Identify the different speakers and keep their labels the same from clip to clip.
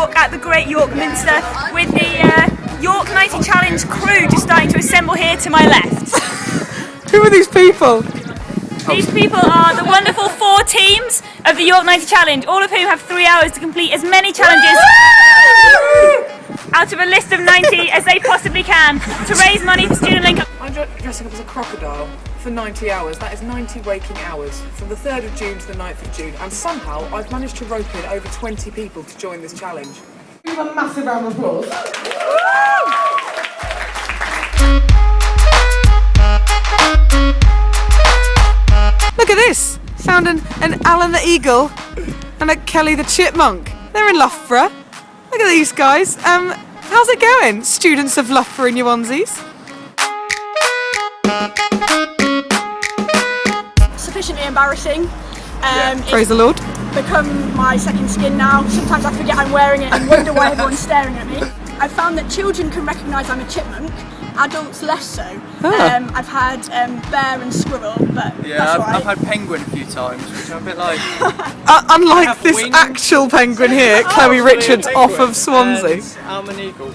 Speaker 1: York at the Great York Minster with the York 90 Challenge crew just starting to assemble here to my left.
Speaker 2: Who are these people?
Speaker 1: These people are the wonderful 4 teams of the York 90 Challenge, all of whom have 3 hours to complete as many challenges out of a list of 90 as they possibly can to raise money for Student Link.
Speaker 2: I'm dressing up as a crocodile for 90 hours. That is 90 waking hours from the 3rd of June to the 9th of June, and somehow I've managed to rope in over 20 people to join this challenge. Give them a massive round of applause. Look at this! Found an Alan the Eagle and a Kelly the Chipmunk. They're in Loughborough. Look at these guys. How's it going, students of Loughborough in your onesies?
Speaker 3: Sufficiently embarrassing.
Speaker 2: Praise the Lord.
Speaker 3: Become my second skin now. Sometimes I forget I'm wearing it and wonder why everyone's staring at me. I've found that children can recognise I'm a chipmunk, adults less so. I've had bear and squirrel, but that's
Speaker 4: I've had penguin a few times, which I'm a bit like...
Speaker 2: Unlike this actual penguin here, Chloe Richards off of Swansea.
Speaker 4: I'm an eagle.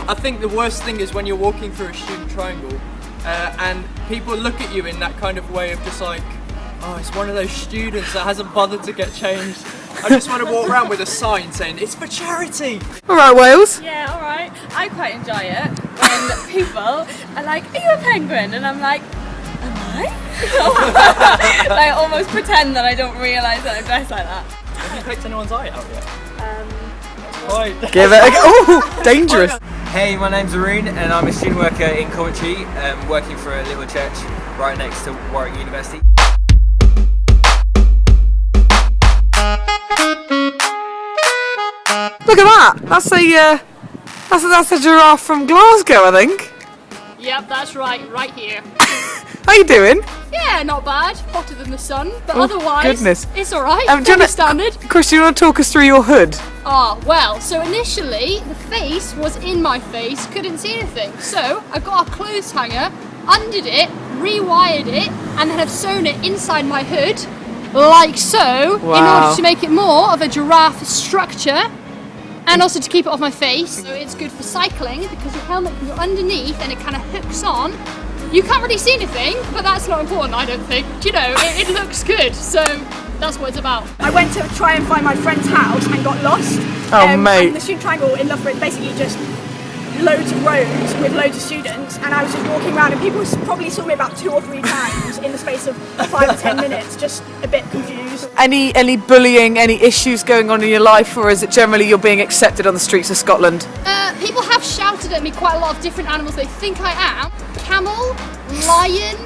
Speaker 4: I think the worst thing is when you're walking through a student triangle and people look at you in that kind of way of just like, oh, it's one of those students that hasn't bothered to get changed. I just want to walk around with a sign saying, it's for charity!
Speaker 2: Alright, Wales.
Speaker 5: Yeah, alright. I quite enjoy it when people are like, are you a penguin? And I'm like, am I? Like, almost pretend that I don't realise that I'm dressed like that.
Speaker 4: Have you picked anyone's eye out yet?
Speaker 2: Give it a go. Oh, dangerous.
Speaker 6: Hey, my name's Arun and I'm a student worker in Coventry, working for a little church right next to Warwick University.
Speaker 2: Look at that. That's a giraffe from Glasgow, I think.
Speaker 7: Yep, that's right here.
Speaker 2: How you doing?
Speaker 7: Yeah, not bad. Hotter than the sun, but otherwise,
Speaker 2: goodness.
Speaker 7: it's alright.
Speaker 2: Do
Speaker 7: Standard.
Speaker 2: Chris, do you want to talk us through your hood?
Speaker 7: Well, so initially the face was in my face, couldn't see anything. So I got a clothes hanger, undid it, rewired it, and then have sewn it inside my hood, like so, in order to make it more of a giraffe structure. And also to keep it off my face. So it's good for cycling because your helmet can go underneath and it kind of hooks on. You can't really see anything, but that's not important, I don't think. You know, it looks good, so that's what it's about.
Speaker 3: I went to try and find my friend's house and got lost.
Speaker 2: Oh, mate.
Speaker 3: And the student triangle in Loughborough is basically just loads of roads with loads of students, and I was just walking around and people probably saw me about 2 or 3 times in the space of 5 or 10 minutes, just a bit confused.
Speaker 2: Any bullying, any issues going on in your life, or is it generally you're being accepted on the streets of Scotland?
Speaker 7: People have shouted at me quite a lot of different animals they think I am. Camel, lion,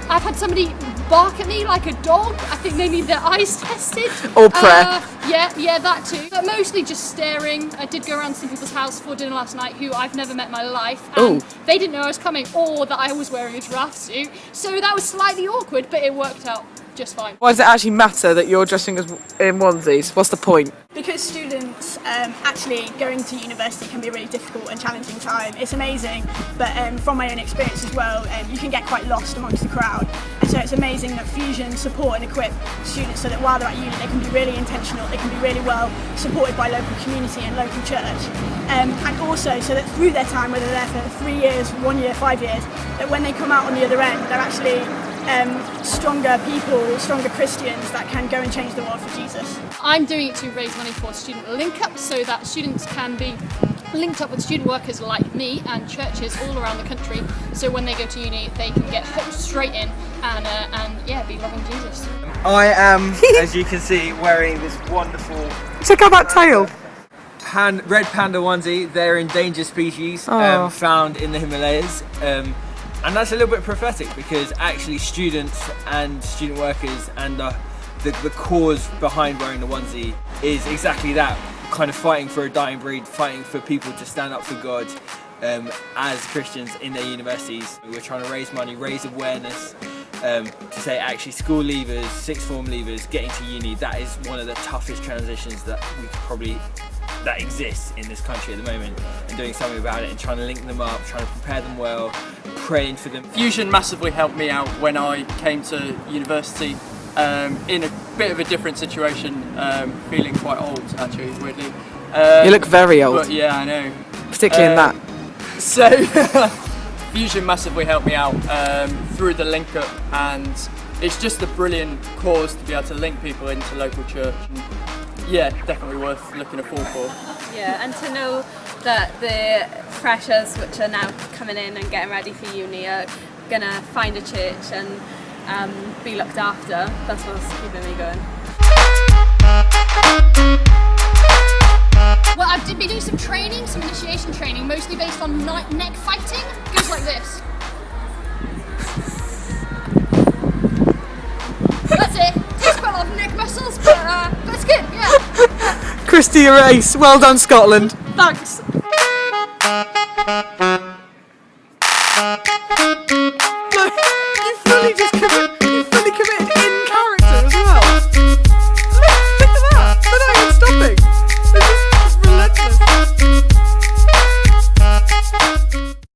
Speaker 7: I've had somebody bark at me like a dog. I think they need their eyes tested.
Speaker 2: Or prayer.
Speaker 7: Yeah, that too. But mostly just staring. I did go around to some people's house for dinner last night who I've never met in my life. And they didn't know I was coming or that I was wearing a giraffe suit. So that was slightly awkward, but it worked out just fine.
Speaker 2: Why does it actually matter that you're dressing as in onesies? What's the point?
Speaker 3: Because students actually going to university can be a really difficult and challenging time. It's amazing, but from my own experience as well, you can get quite lost amongst the crowd. And so it's amazing that Fusion support and equip students so that while they're at uni they can be really intentional, they can be really well supported by local community and local church. And also so that through their time, whether they're there for 3 years, 1 year, 5 years, that when they come out on the other end, they're actually stronger people, stronger Christians that can go and change the world for Jesus.
Speaker 7: I'm doing it to raise money for Student Link Up so that students can be linked up with student workers like me and churches all around the country, so when they go to uni they can get hooked straight in and be loving Jesus.
Speaker 6: I am, as you can see, wearing this wonderful...
Speaker 2: Check out that tail.
Speaker 6: Red panda onesie. They're endangered species found in the Himalayas. And that's a little bit prophetic because actually students and student workers and the cause behind wearing the onesie is exactly that, kind of fighting for a dying breed, fighting for people to stand up for God as Christians in their universities. We're trying to raise money, raise awareness to say actually school leavers, sixth form leavers getting to uni, that is one of the toughest transitions that we could probably that exists in this country at the moment, and doing something about it and trying to link them up, trying to prepare them well, praying for them.
Speaker 4: Fusion massively helped me out when I came to university. in a bit of a different situation, feeling quite old actually, weirdly.
Speaker 2: You look very old.
Speaker 4: But yeah, I know.
Speaker 2: Particularly in that.
Speaker 4: So, Fusion massively helped me out through the link up, and it's just a brilliant cause to be able to link people into local church. And yeah, definitely worth looking a fall for.
Speaker 5: Yeah, and to know that the freshers which are now coming in and getting ready for uni are gonna find a church and be looked after, that's what's keeping me going.
Speaker 7: Well, I've been doing some training, some initiation training, mostly based on neck fighting. It goes like this. That's it. Takes quite a lot of neck muscles, but it's good, yeah.
Speaker 2: Christy, you're ace. Well done, Scotland.
Speaker 7: Thanks.